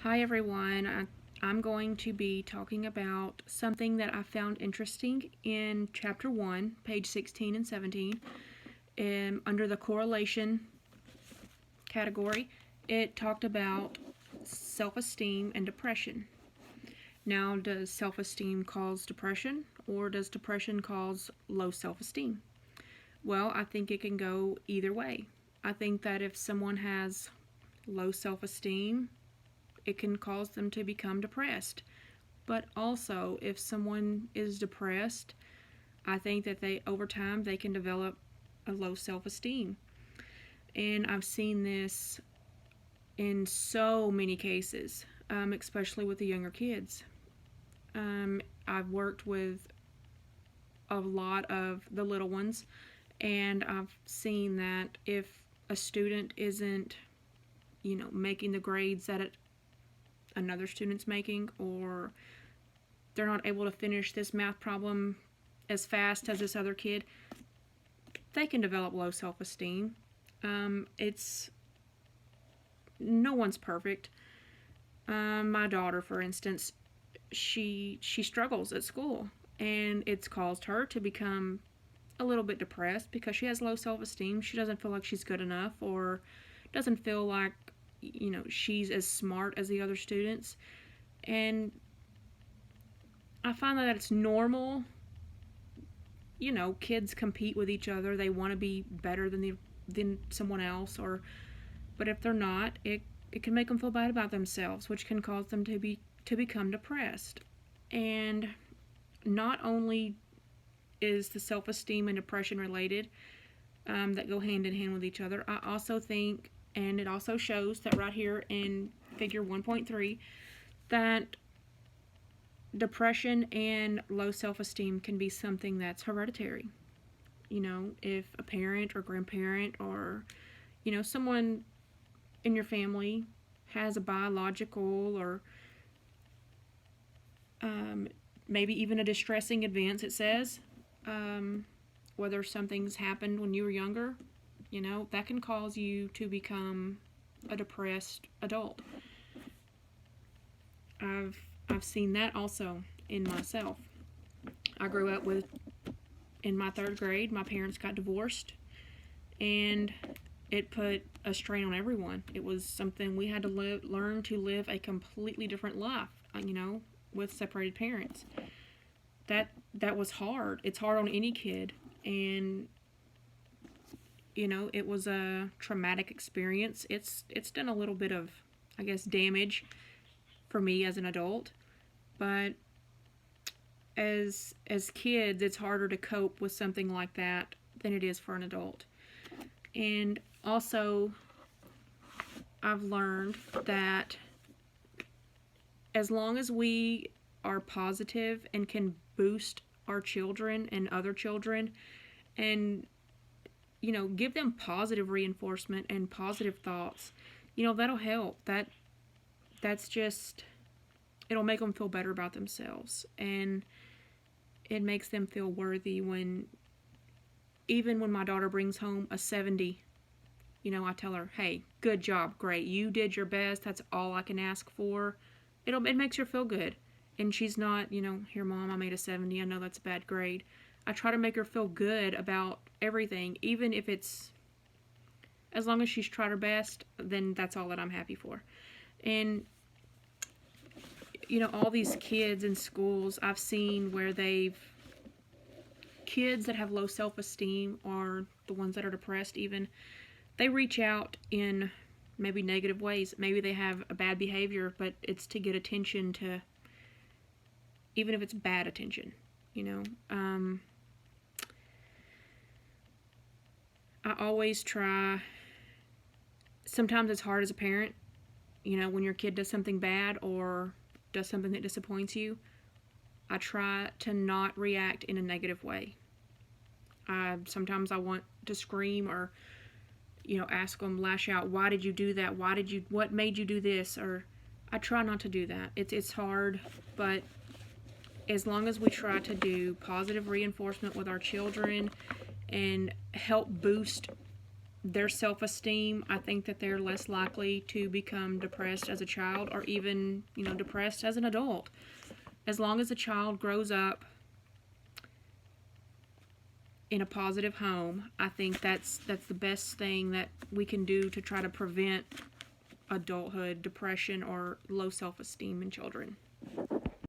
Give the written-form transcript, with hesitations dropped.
Hi everyone. I'm going to be talking about something that I found interesting in chapter 1, page 16 and 17. Under the correlation category, it talked about self esteem and depression. Now, does self esteem cause depression, or does depression cause low self esteem? Well, I think it can go either way. I think that if someone has low self esteem, it can cause them to become depressed. But also, if someone is depressed, I think that over time, they can develop a low self esteem. And I've seen this in so many cases, especially with the younger kids. I've worked with a lot of the little ones, and I've seen that if a student isn't, making the grades that another student's making, or they're not able to finish this math problem as fast as this other kid, they can develop low self-esteem. It's no one's perfect. My daughter, for instance, she struggles at school, and it's caused her to become a little bit depressed because she has low self-esteem. She doesn't feel like she's good enough, or doesn't feel like she's as smart as the other students. And I find that it's normal. Kids compete with each other. They want to be better than someone else, but if they're not, it can make them feel bad about themselves, which can cause them to become depressed. And not only is the self-esteem and depression related, that go hand in hand with each other, I also think, and it also shows that right here in figure 1.3, that depression and low self-esteem can be something that's hereditary. If a parent or grandparent or, someone in your family has a biological or maybe even a distressing event, it says, whether something's happened when you were younger, that can cause you to become a depressed adult. I've seen that also in myself. I grew up in my third grade, my parents got divorced, and it put a strain on everyone. It was something we had to learn to live a completely different life, with separated parents. That was hard. It's hard on any kid, and it was a traumatic experience. It's done a little bit of, I guess, damage for me as an adult, but as kids, it's harder to cope with something like that than it is for an adult. And also, I've learned that as long as we are positive and can boost our children and other children, and give them positive reinforcement and positive thoughts, that'll help. That's just, it'll make them feel better about themselves, and it makes them feel worthy even when my daughter brings home a 70, I tell her, hey, good job, great, you did your best, that's all I can ask for. It makes her feel good. And she's not, here, Mom, I made a 70, I know that's a bad grade. I try to make her feel good about everything, even if it's, as long as she's tried her best, then that's all that I'm happy for. And all these kids in schools I've seen where kids that have low self-esteem, or the ones that are depressed even, they reach out in maybe negative ways. Maybe they have a bad behavior, but it's to get attention, to, even if it's bad attention, I always try, sometimes it's hard as a parent, when your kid does something bad or does something that disappoints you. I try to not react in a negative way. Sometimes I want to scream, or ask them, lash out, why did you do that, what made you do this? Or I try not to do that. It's hard, but as long as we try to do positive reinforcement with our children and help boost their self-esteem, I think that they're less likely to become depressed as a child, or even, depressed as an adult. As long as a child grows up in a positive home, I think that's the best thing that we can do to try to prevent adulthood depression or low self-esteem in children.